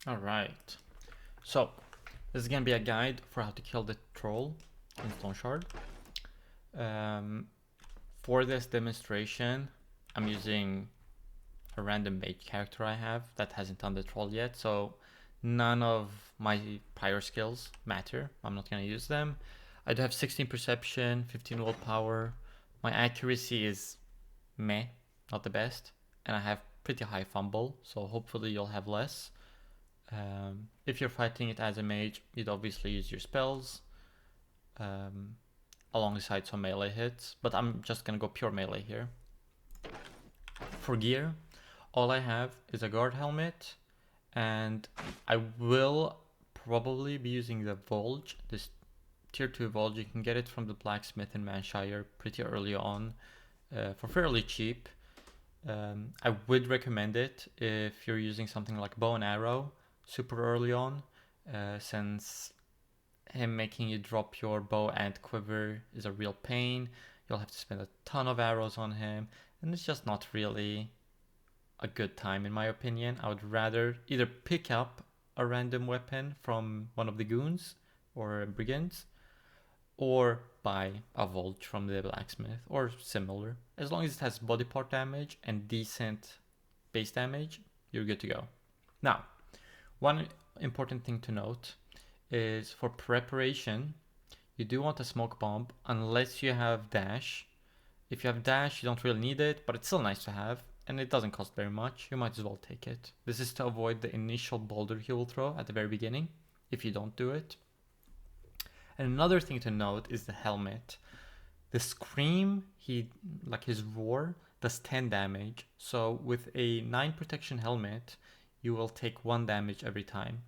Alright, so this is gonna be a guide for how to kill the troll in Stoneshard. For this demonstration, I'm using a random mage character I have that hasn't done the troll yet, so none of my prior skills matter. I'm not gonna use them. I do have 16 perception, 15 willpower. My accuracy is meh, not the best, and I have pretty high fumble, so hopefully you'll have less. If you're fighting it as a mage, you'd obviously use your spells alongside some melee hits, but I'm just gonna go pure melee here. For gear, all I have is a guard helmet, and I will probably be using the Volge, this tier 2 Volge. You can get it from the blacksmith in Manshire pretty early on for fairly cheap. I would recommend it if you're using something like bow and arrow super early on, since him making you drop your bow and quiver is a real pain. You'll have to spend a ton of arrows on him, and it's just not really a good time in my opinion. I would rather either pick up a random weapon from one of the goons or brigands, or buy a Volge from the blacksmith or similar. As long as it has body part damage and decent base damage, you're good to go. Now, one important thing to note is for preparation, you do want a smoke bomb unless you have dash. If you have dash, you don't really need it, but it's still nice to have, and it doesn't cost very much. You might as well take it. This is to avoid the initial boulder he will throw at the very beginning if you don't do it. And another thing to note is the helmet. The scream, his roar, does 10 damage. So with a 9 protection helmet, you will take 1 damage every time.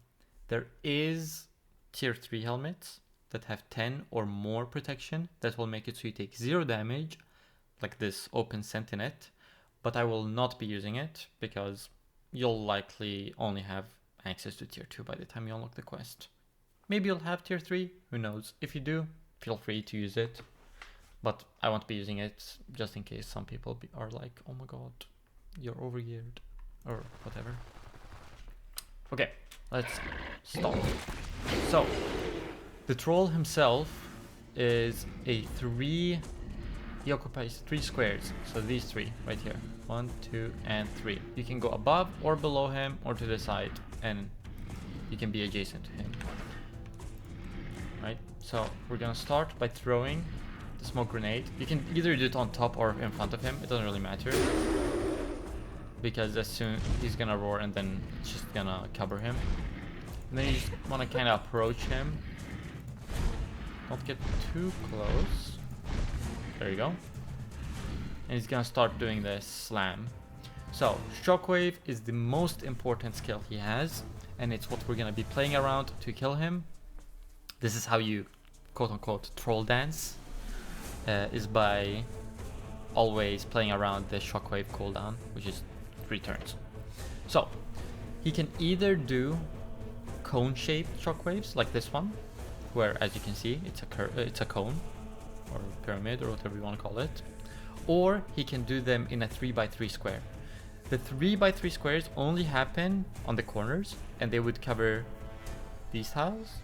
There is tier 3 helmets that have 10 or more protection that will make it so you take 0 damage, like this open Sentinet, but I will not be using it because you'll likely only have access to tier 2 by the time you unlock the quest. Maybe you'll have tier 3, who knows. If you do, feel free to use it, but I won't be using it just in case some people are like, oh my god, you're overgeared, or whatever. Okay, let's start. So, the troll himself is he occupies 3 squares, so these 3 right here, 1, 2, and 3. You can go above or below him or to the side, and you can be adjacent to him. Right, so we're gonna start by throwing the smoke grenade. You can either do it on top or in front of him, it doesn't really matter, because as soon he's gonna roar and then it's just gonna cover him. And then you just want to kind of approach him. Don't get too close. There you go. And he's gonna start doing the slam. So shockwave is the most important skill he has, and it's what we're gonna be playing around to kill him. This is how you quote-unquote troll dance, is by always playing around the shockwave cooldown, which is 3 turns. So he can either do cone-shaped shockwaves like this one, where as you can see it's a cone or pyramid or whatever you want to call it, or he can do them in a 3x3 square. The 3x3 squares only happen on the corners, and they would cover these tiles,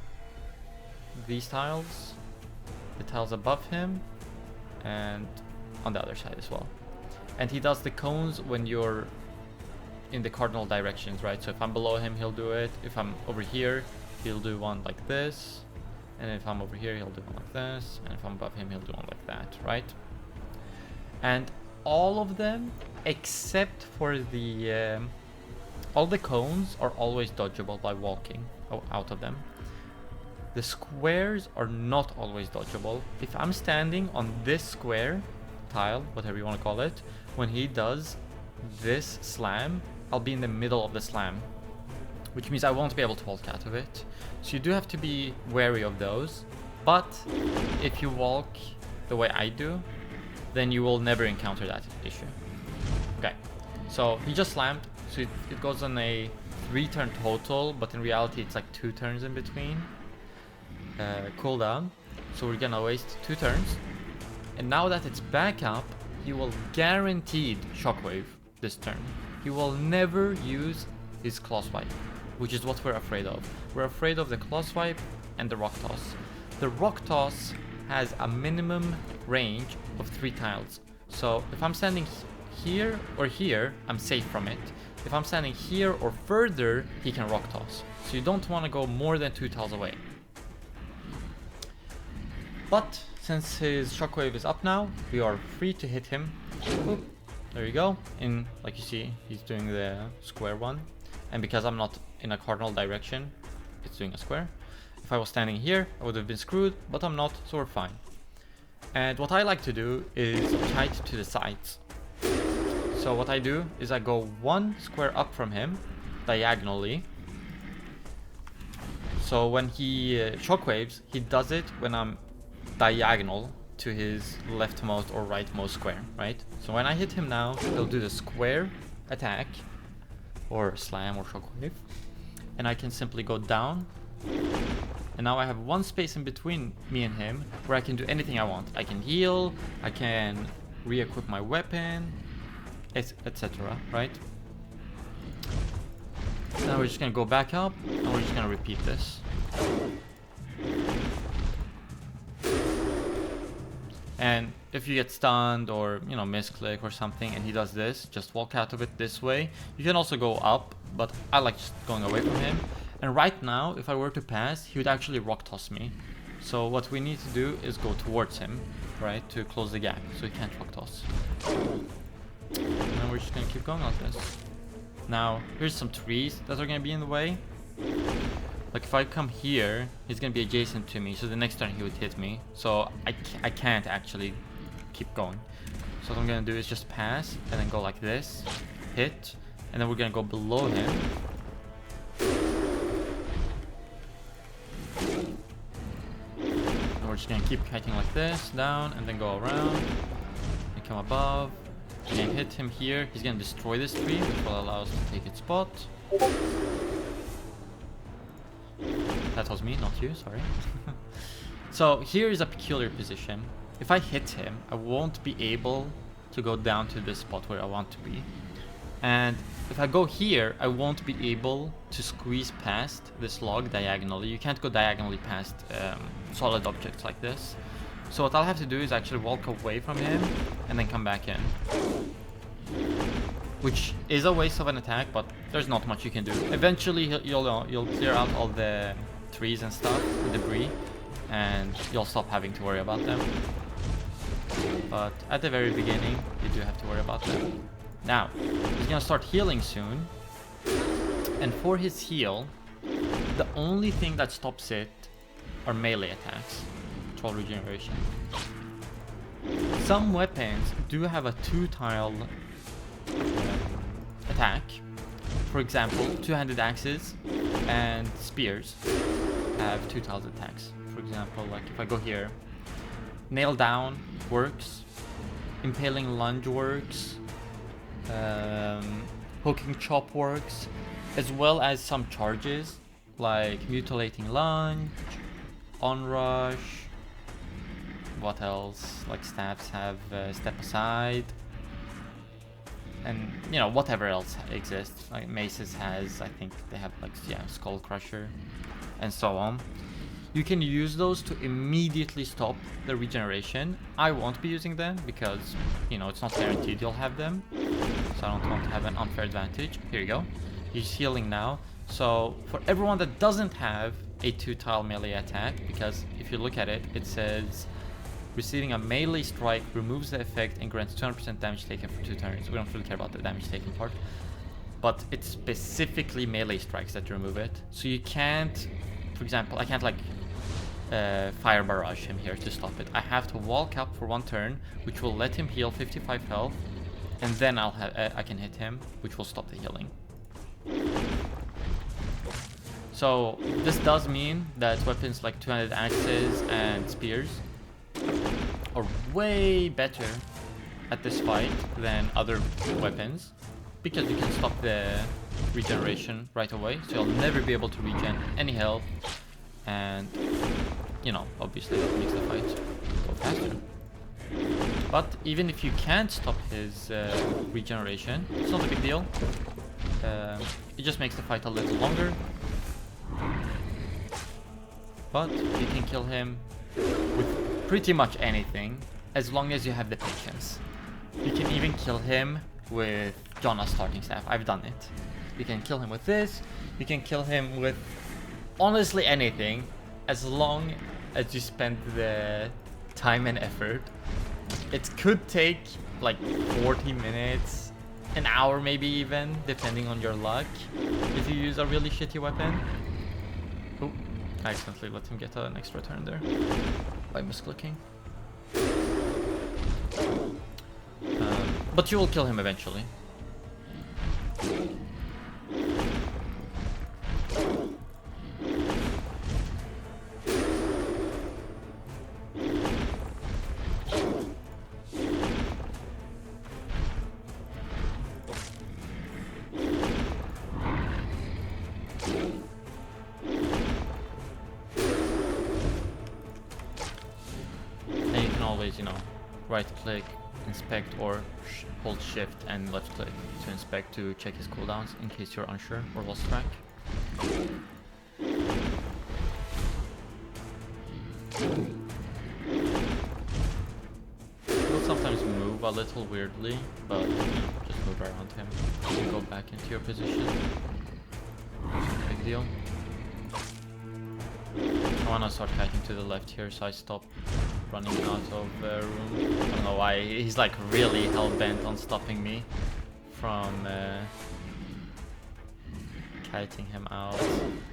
the tiles above him, and on the other side as well. And he does the cones when you're in the cardinal directions, right? So if I'm below him, he'll do it. If I'm over here, he'll do one like this, and if I'm over here, he'll do one like this, and if I'm above him, he'll do one like that, right? And all of them except for the all the cones are always dodgeable by walking out of them. The squares are not always dodgeable. If I'm standing on this square tile, whatever you want to call it, when he does this slam, I'll be in the middle of the slam, which means I won't be able to walk out of it. So you do have to be wary of those, but if you walk the way I do, then you will never encounter that issue. Okay, so he just slammed, so it goes on a 3-turn total, but in reality it's like 2 turns in between. Cooldown, so we're gonna waste 2 turns, and now that it's back up, he will guaranteed shockwave this turn. He will never use his claw swipe. which is what we're afraid of. We're afraid of the claw swipe and the rock toss. The rock toss has a minimum range of 3 tiles. So if I'm standing here or here, I'm safe from it. If I'm standing here or further, he can rock toss. So you don't want to go more than 2 tiles away. But since his shockwave is up now, we are free to hit him. Oop, there you go. In, like you see, he's doing the square one. And because I'm not in a cardinal direction, it's doing a square. If I was standing here, I would have been screwed, but I'm not, so we're fine. And what I like to do is kite to the sides. So what I do is I go 1 square up from him, diagonally. So when he shockwaves, he does it when I'm diagonal to his leftmost or rightmost square, right? So when I hit him now, he'll do the square attack, or slam or shockwave, and I can simply go down. And now I have 1 space in between me and him where I can do anything I want. I can heal, I can re-equip my weapon, etc. Right? Now we're just gonna go back up and we're just gonna repeat this. And if you get stunned or, you know, misclick or something and he does this, just walk out of it this way. You can also go up, but I like just going away from him. And right now, if I were to pass, he would actually rock toss me. So what we need to do is go towards him, right, to close the gap, so he can't rock toss. And then we're just gonna keep going like this. Now, here's some trees that are gonna be in the way. Like if I come here, he's gonna be adjacent to me, so the next turn he would hit me. So I can't actually keep going. So what I'm gonna do is just pass, and then go like this, hit, and then we're gonna go below him. And we're just gonna keep kiting like this, down, and then go around, and come above. We're gonna hit him here, he's gonna destroy this tree, which will allow us to take its spot. That was me, not you, sorry. So here is a peculiar position. If I hit him, I won't be able to go down to this spot where I want to be. And if I go here, I won't be able to squeeze past this log diagonally. You can't go diagonally past solid objects like this. So what I'll have to do is actually walk away from him and then come back in. Which is a waste of an attack, but there's not much you can do. Eventually you'll clear out all the trees and stuff, and debris, and you'll stop having to worry about them. But at the very beginning, you do have to worry about them. Now, he's gonna start healing soon, and for his heal, the only thing that stops it are melee attacks, troll regeneration. Some weapons do have a 2-tile attack. For example, 2-handed axes and spears have 2 tiles attacks. For example, like if I go here, nail down works, impaling lunge works, hooking chop works, as well as some charges like mutilating lunge, onrush. What else? Like staffs have step aside. And, you know, whatever else exists. Like maces has, I think they have like, yeah, skull crusher and so on. You can use those to immediately stop the regeneration. I won't be using them because, you know, it's not guaranteed you'll have them. So I don't want to have an unfair advantage. Here you go. He's healing now. So for everyone that doesn't have a 2-tile melee attack, because if you look at it, it says receiving a melee strike removes the effect and grants 200% damage taken for 2 turns. We don't really care about the damage taken part. But it's specifically melee strikes that remove it. So you can't, for example, I can't like fire barrage him here to stop it. I have to walk up for 1 turn, which will let him heal 55 health. And then I can hit him, which will stop the healing. So this does mean that weapons like 2-handed axes and spears are way better at this fight than other weapons, because you can stop the regeneration right away, so you'll never be able to regen any health, and, you know, obviously that makes the fight go faster. But even if you can't stop his regeneration, it's not a big deal. It just makes the fight a little longer. But you can kill him with pretty much anything, as long as you have the patience. You can even kill him with Jonah's starting staff. I've done it. You can kill him with this. You can kill him with honestly anything, as long as you spend the time and effort. It could take like 40 minutes, an hour maybe even, depending on your luck, if you use a really shitty weapon. Oh, I accidentally let him get an extra turn there by misclicking. But you will kill him eventually. And you can always, you know, right click, inspect, or hold shift and left click to inspect to check his cooldowns in case you're unsure or lost track. He'll sometimes move a little weirdly, but you know, just move around him and go back into your position. Big deal. I wanna start kiting to the left here, so I stop running out of room. I don't know why, he's like really hell-bent on stopping me from kiting him out.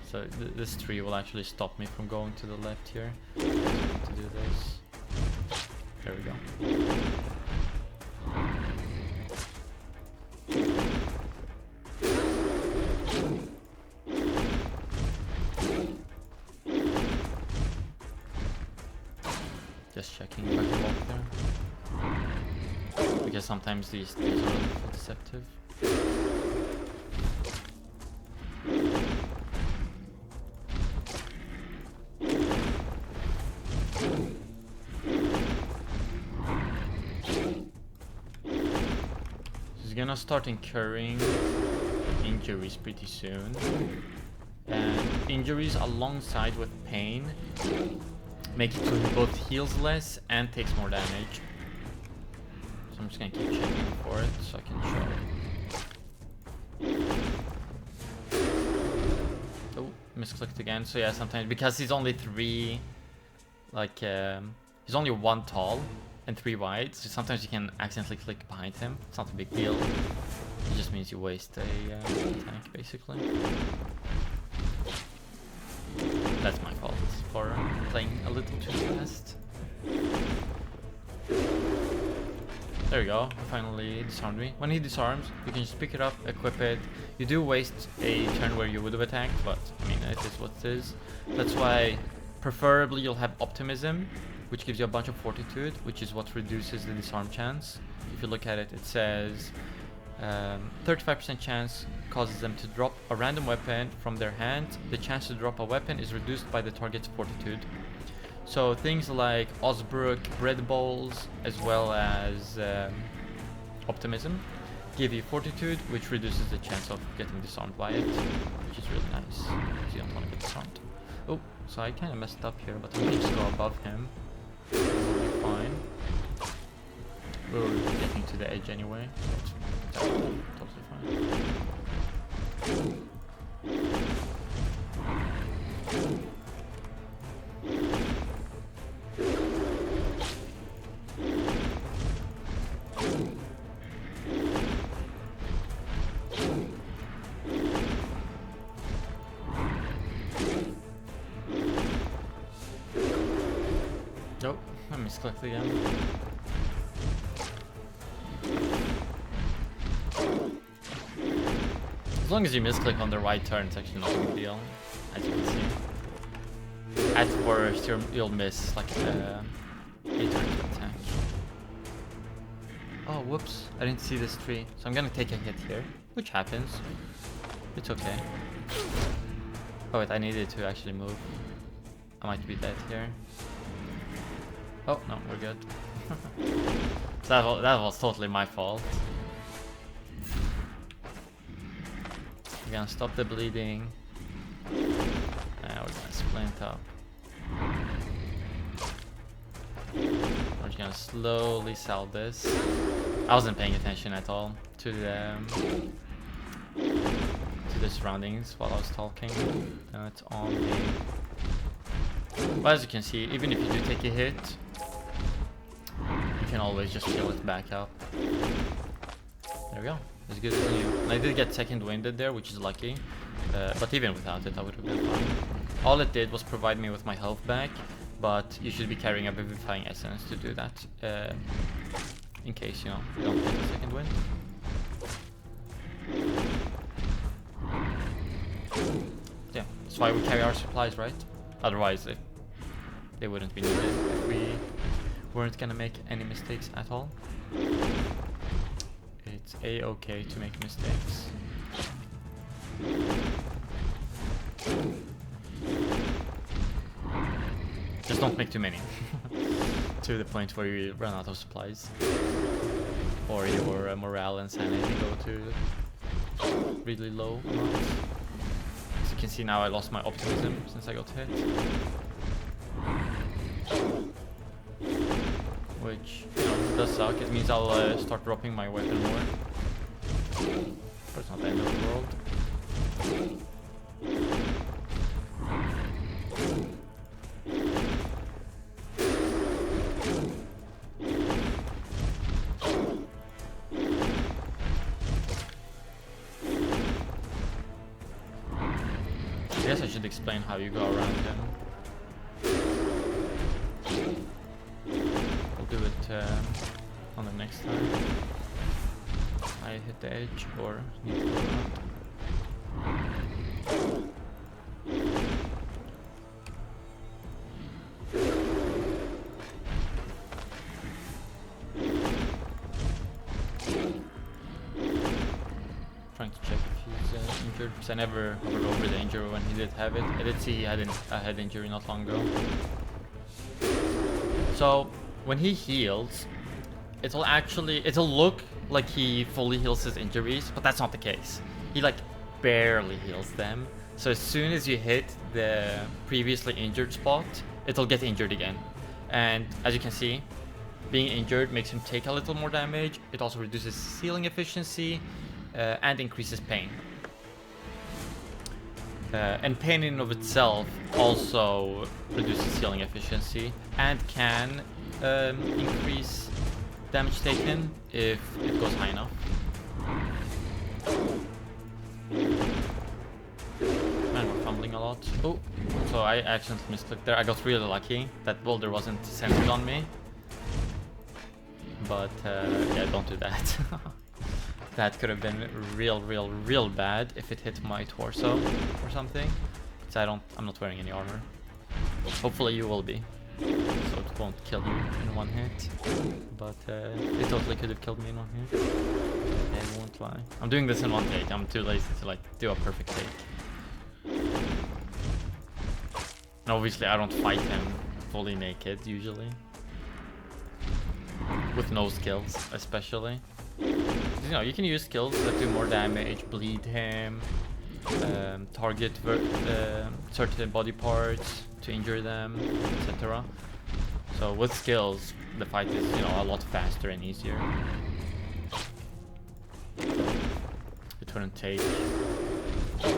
So this tree will actually stop me from going to the left here. So I need to do this. There we go. Just checking if I can walk there. Because sometimes these are a little deceptive. He's gonna start incurring injuries pretty soon. And injuries alongside with pain make it so he both heals less and takes more damage. So I'm just gonna keep checking for it so I can show. Oh, misclicked again. So yeah, sometimes because he's only three, like he's only 1 tall and 3 wide, so sometimes you can accidentally click behind him. It's not a big deal. It just means you waste a tank basically. That's my fault for playing a little too fast. There you go, he finally disarmed me. When he disarms, you can just pick it up, equip it. You do waste a turn where you would have attacked, but I mean, it is what it is. That's why preferably you'll have optimism, which gives you a bunch of fortitude, which is what reduces the disarm chance. If you look at it, it says 35% chance causes them to drop a random weapon from their hand. The chance to drop a weapon is reduced by the target's fortitude. So things like Osbrook, Bread Bowls, as well as Optimism give you fortitude, which reduces the chance of getting disarmed by it, which is really nice, because you don't want to get disarmed. Oh, so I kind of messed up here, but I'm going to just go above him. We'll be fine. We're getting to the edge anyway, so it's totally fine. Nope, I misclicked again. As long as you misclick on the right turn, it's actually not a big deal, as you can see. At worst, you'll miss like a turn to attack. Oh, whoops, I didn't see this tree. So I'm gonna take a hit here, which happens. It's okay. Oh wait, I needed to actually move. I might be dead here. Oh, no, we're good. So that was totally my fault. We're gonna stop the bleeding. And we're gonna splint up. We're just gonna slowly sell this. I wasn't paying attention at all to the surroundings while I was talking. It's on me. But as you can see, even if you do take a hit, you can always just heal it back up. There we go. As good as new. And I did get second winded there, which is lucky. But even without it, I would have been fine. All it did was provide me with my health back, but you should be carrying a Vivifying Essence to do that. In case, you know, you don't get a second wind. Yeah, that's why we carry our supplies, right? Otherwise, they wouldn't be needed if we weren't gonna make any mistakes at all. It's a-okay to make mistakes. Just don't make too many. To the point where you run out of supplies. Or your morale and sanity go to really low amounts. As you can see now, I lost my optimism since I got hit. Which, you know, does suck. It means I'll start dropping my weapon more. But it's not the end of the world. I guess I should explain how you go around him. We'll do it on the next time. I hit the edge or need to go around. Trying to check if he's injured, because I never hovered over the injury when he did have it. I did see he had a head injury not long ago. So when he heals, it'll look like he fully heals his injuries, but that's not the case. He like barely heals them. So as soon as you hit the previously injured spot, it'll get injured again. And as you can see, being injured makes him take a little more damage. It also reduces healing efficiency and increases pain. And pain in and of itself also reduces healing efficiency and can increase damage taken if it goes high enough. Man, we're fumbling a lot. Oh, so I accidentally misclicked there. I got really lucky that boulder wasn't centered on me. But yeah, don't do that. That could have been real bad if it hit my torso or something. Because I'm not wearing any armor. Hopefully you will be, so it won't kill you in one hit. But it totally could have killed me in one hit. I won't lie. I'm doing this in one take. I'm too lazy to like do a perfect take. And obviously I don't fight him fully naked usually. With no skills, especially. You know, you can use skills that do more damage, bleed him, target certain body parts to injure them, etc. So with skills, the fight is, you know, a lot faster and easier. It wouldn't take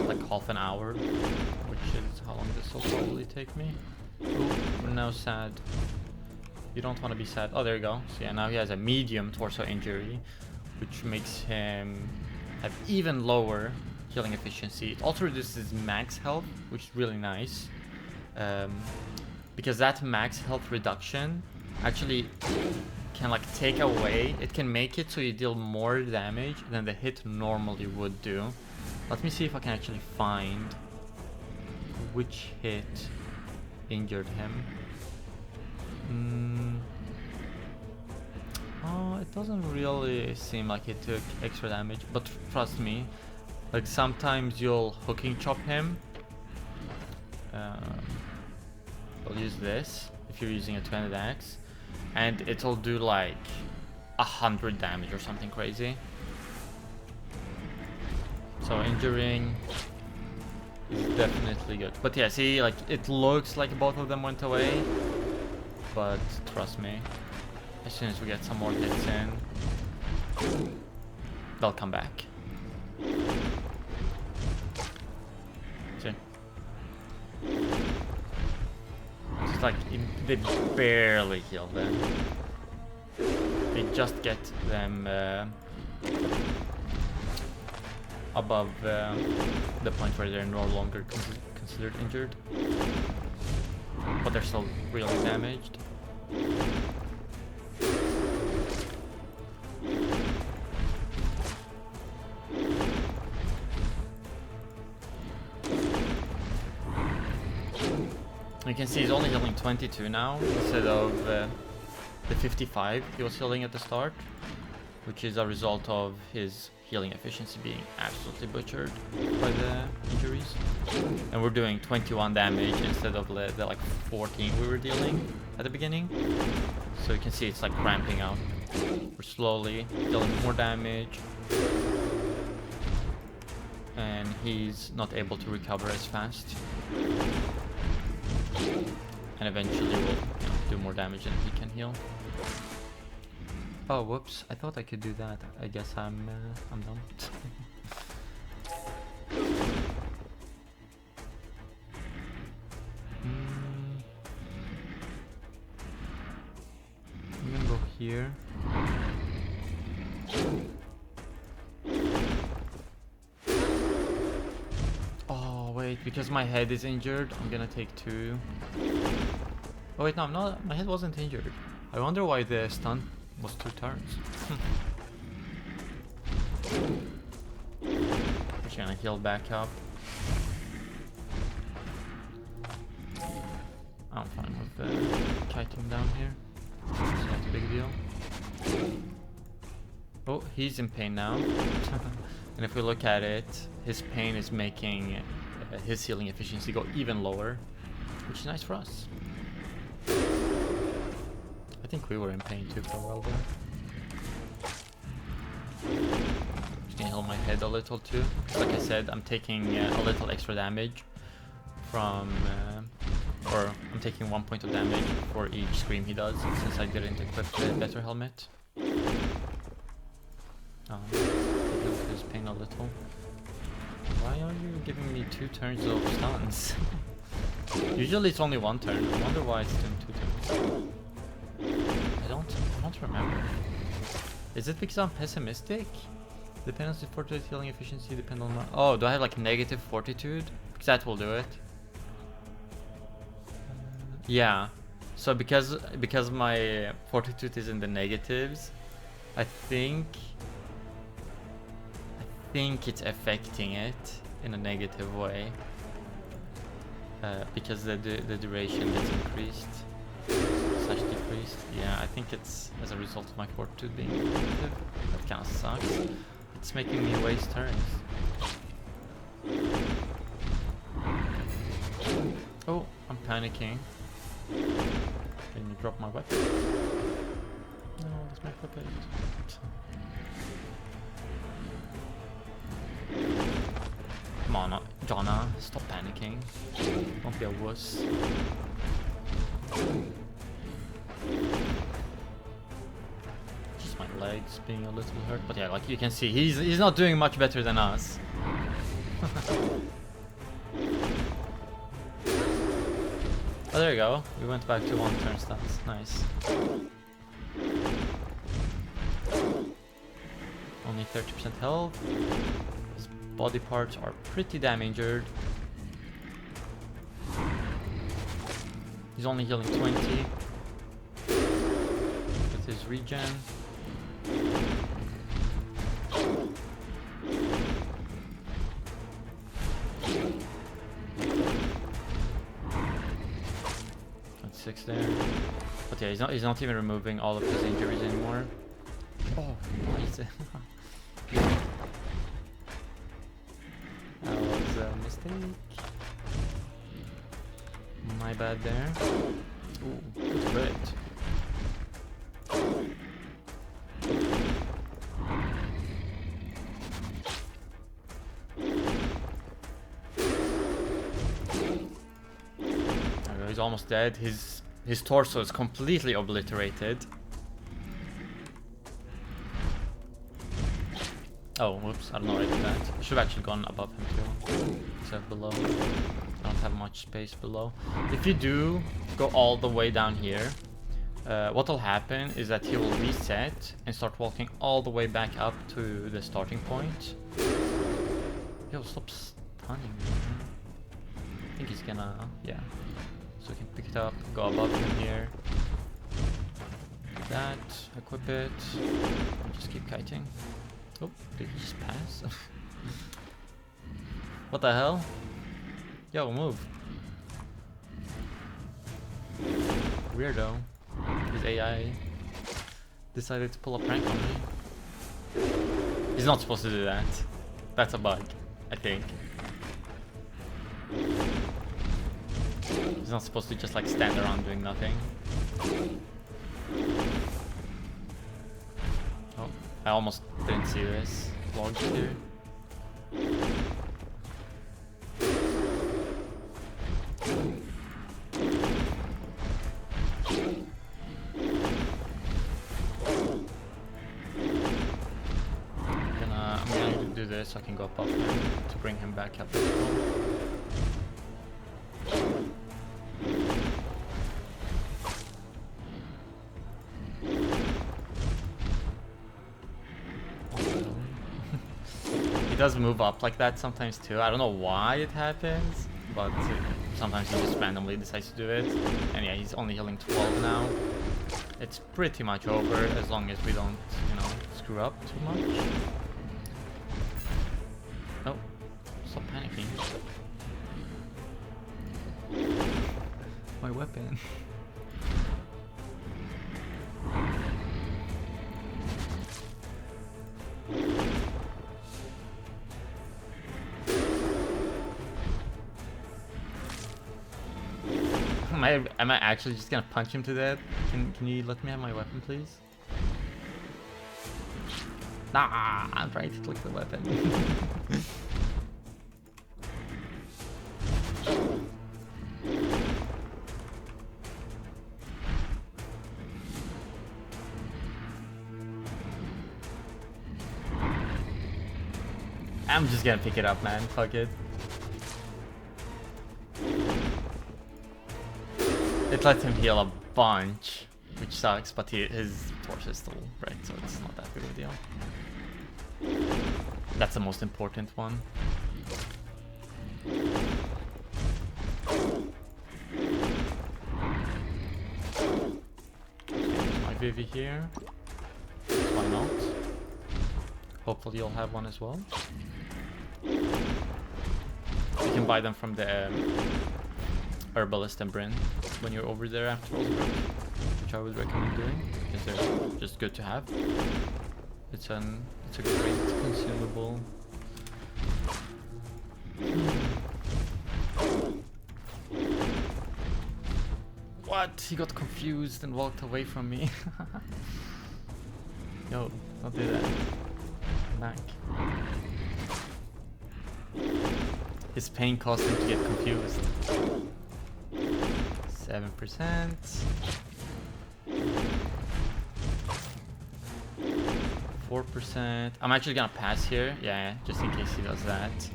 like half an hour, which is how long this will probably take me. Ooh, we're now sad. You don't want to be sad. Oh, there you go. So yeah, now he has a medium torso injury, which makes him have even lower healing efficiency. It also reduces max health, which is really nice. Because that max health reduction actually can like take away, it can make it so you deal more damage than the hit normally would do. Let me see if I can actually find which hit injured him. Oh, it doesn't really seem like it took extra damage, but trust me, like sometimes you'll hooking chop him. I'll use this if you're using a two-handed axe, and it'll do like 100 damage or something crazy. So injuring is definitely good. But yeah, see, like it looks like both of them went away, but trust me, as soon as we get some more hits in, they'll come back. See? It's like they barely heal them. They just get them above the point where they're no longer considered injured, but they're still really damaged. You can see he's only healing 22 now instead of the 55 he was healing at the start, which is a result of his healing efficiency being absolutely butchered by the injuries. And we're doing 21 damage instead of the like 14 we were dealing at the beginning. So you can see it's like ramping up. We're slowly dealing more damage, and he's not able to recover as fast. And eventually we'll do more damage than he can heal. Oh, whoops! I thought I could do that. I guess I'm done. I'm gonna go here. Oh wait, because my head is injured, I'm gonna take 2. Oh wait, no, I'm not. My head wasn't injured. I wonder why the stun was 2 turns. Just gonna heal back up. I'm fine with kiting down here. It's not a big deal. Oh, he's in pain now. And if we look at it, his pain is making his healing efficiency go even lower, which is nice for us. I think we were in pain too for a while there. Just gonna heal my head a little too. Like I said, I'm taking a little extra damage from, or I'm taking 1 point of damage for each scream he does, since I didn't equip the better helmet. Heal his pain a little. Why are you giving me 2 turns of stuns? Usually it's only 1 turn. I wonder why it's doing 2 turns. I don't remember. Is it because I'm pessimistic? Depends on fortitude, healing efficiency depend on my... Oh, do I have like negative fortitude? Because that will do it. Yeah. So because my fortitude is in the negatives, I think it's affecting it in a negative way. Because the duration gets increased / decreased. Yeah, I think it's as a result of my fortitude being negative. That kind of sucks. It's making me waste turns. Oh, I'm panicking. Can you drop my weapon? No, let's make a bait. Come on, Jonna, stop panicking. Don't be a wuss. Just my legs being a little hurt, but yeah, like you can see, he's not doing much better than us. Oh, there you go. We went back to 1 turn stats. Nice. Only 30% health. His body parts are pretty damn injured. He's only healing 20 with his regen. That's 6 there. But yeah, he's not even removing all of his injuries anymore. Oh, why is it? That was a mistake. My bad there. Ooh, good crit. He's almost dead. His torso is completely obliterated. Oh, whoops, I don't know why I did that. I should have actually gone above him too. Except below. I don't have much space below. If you do go all the way down here, what will happen is that he will reset and start walking all the way back up to the starting point. He'll stop stunning me. I think he's gonna, yeah. So we can pick it up, go above him here. That, equip it, and just keep kiting. Oh, did he just pass? What the hell? Yo, move. Weirdo. His AI decided to pull a prank on me. He's not supposed to do that. That's a bug, I think. He's not supposed to just like stand around doing nothing. Oh, I almost didn't see this vlog here. I'm gonna do this so I can go above him to bring him back up. He does move up like that sometimes too. I don't know why it happens, but sometimes he just randomly decides to do it. And yeah, he's only healing 12 now. It's pretty much over as long as we don't, you know, screw up too much. Oh, stop panicking. My weapon. Am I actually just gonna punch him to death? Can you let me have my weapon, please? Nah, I'm trying to click the weapon. I'm just gonna pick it up, man. Fuck it. It lets him heal a bunch, which sucks, but his torso is still red, so it's not that big of a deal. That's the most important one. My Vivi here. Why not? Hopefully you'll have one as well. You can buy them from the Herbalist and Bryn when you're over there after Osbrook, which I would recommend doing because they're just good to have. It's a great consumable. What? He got confused and walked away from me. Yo, don't do that. Come back. His pain caused him to get confused. 7%. 4%. I'm actually gonna pass here, yeah, just in case he does that.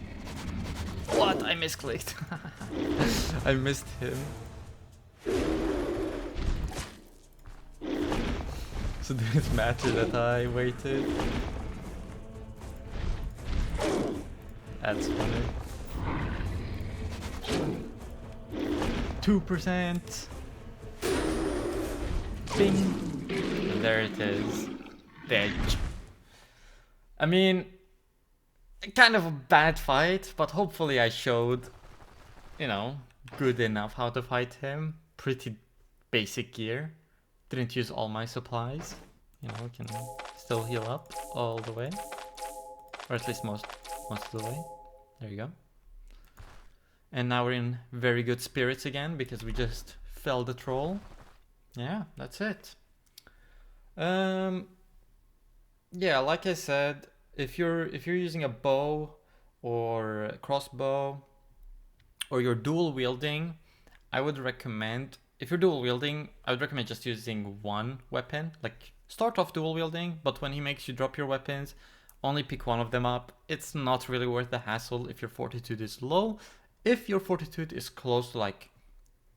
What? I misclicked. I missed him. So this matter that I waited. That's funny. 2%. Bing. And there it is. Dead. I mean, kind of a bad fight, but hopefully I showed, you know, good enough how to fight him. Pretty basic gear. Didn't use all my supplies. You know, can still heal up all the way. Or at least most of the way. There you go. And now we're in very good spirits again because we just felled the troll. Yeah, that's it. Yeah, like I said, if you're using a bow or a crossbow or you're dual wielding, I would recommend, if you're dual wielding, I would recommend just using one weapon. Like, start off dual wielding, but when he makes you drop your weapons, only pick one of them up. It's not really worth the hassle if your fortitude is low. If your fortitude is close to like,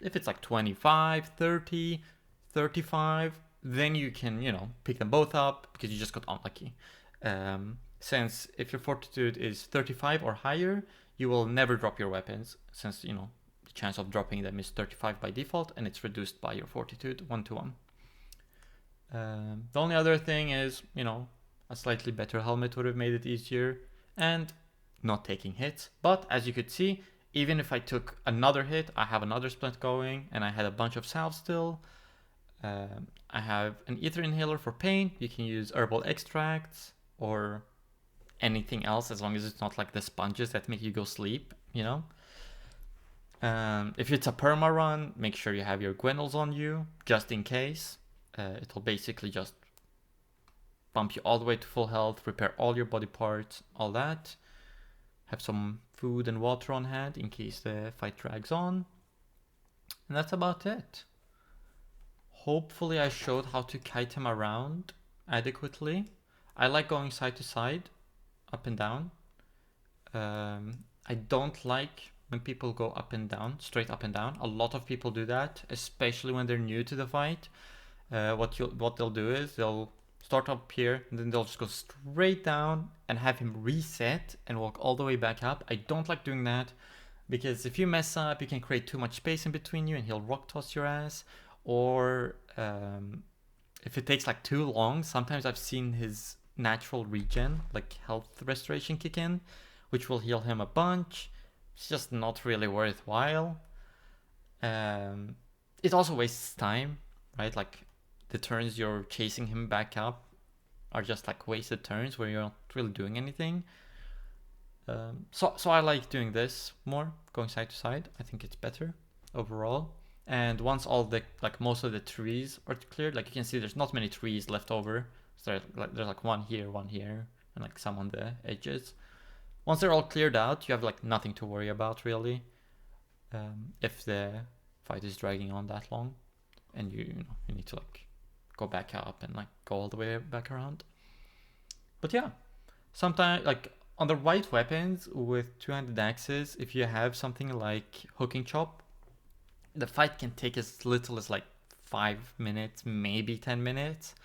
if it's like 25, 30, 35, then you can, you know, pick them both up because you just got unlucky. Since if your fortitude is 35 or higher, you will never drop your weapons, since, you know, the chance of dropping them is 35 by default, and it's reduced by your fortitude 1-to-1. The only other thing is, you know, a slightly better helmet would have made it easier, and not taking hits. But as you could see, even if I took another hit, I have another splint going, and I had a bunch of salve still. I have an ether inhaler for pain. You can use herbal extracts or anything else, as long as it's not like the sponges that make you go sleep, you know. If it's a perma run, make sure you have your Gwendol's on you, just in case. It'll basically just bump you all the way to full health, repair all your body parts, all that. Have some food and water on hand in case the fight drags on. And that's about it. Hopefully I showed how to kite him around adequately. I like going side to side, up and down. I don't like when people go up and down, straight up and down. A lot of people do that, especially when they're new to the fight. What they'll do is they'll start up here and then they'll just go straight down and have him reset and walk all the way back up. I don't like doing that because if you mess up, you can create too much space in between you and he'll rock toss your ass. Or if it takes like too long, sometimes I've seen his natural regen, like health restoration, kick in, which will heal him a bunch. It's just not really worthwhile. It also wastes time, right? Like the turns you're chasing him back up are just like wasted turns where you're not really doing anything. So I like doing this more, going side to side. I think it's better overall. And once all the, like most of the trees are cleared, like you can see there's not many trees left over. So there's like one here, and like some on the edges. Once they're all cleared out, you have like nothing to worry about really. If the fight is dragging on that long, and you need to like go back up and like go all the way back around. But yeah, sometimes like on the right weapons with two-handed axes, if you have something like hooking chop, the fight can take as little as like 5 minutes, maybe 10 minutes.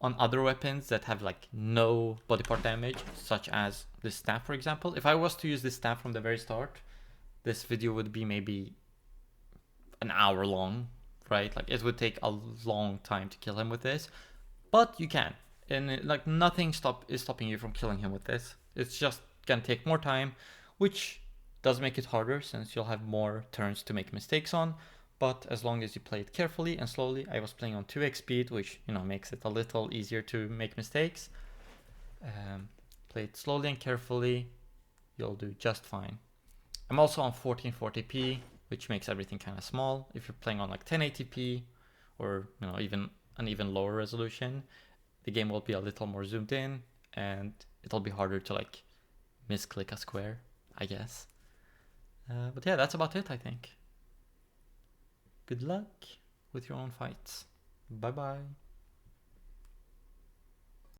On other weapons that have like no body part damage, such as the staff, for example, if I was to use this staff from the very start, this video would be maybe an hour long, right? Like it would take a long time to kill him with this, but you can. And like nothing is stopping you from killing him with this. It's just gonna take more time, which does make it harder since you'll have more turns to make mistakes on. But as long as you play it carefully and slowly, I was playing on 2x speed, which, you know, makes it a little easier to make mistakes. Play it slowly and carefully, you'll do just fine. I'm also on 1440p, which makes everything kind of small. If you're playing on like 1080p or, you know, even an even lower resolution, the game will be a little more zoomed in and it'll be harder to like misclick a square, I guess. But yeah, that's about it, I think. Good luck with your own fights. Bye bye.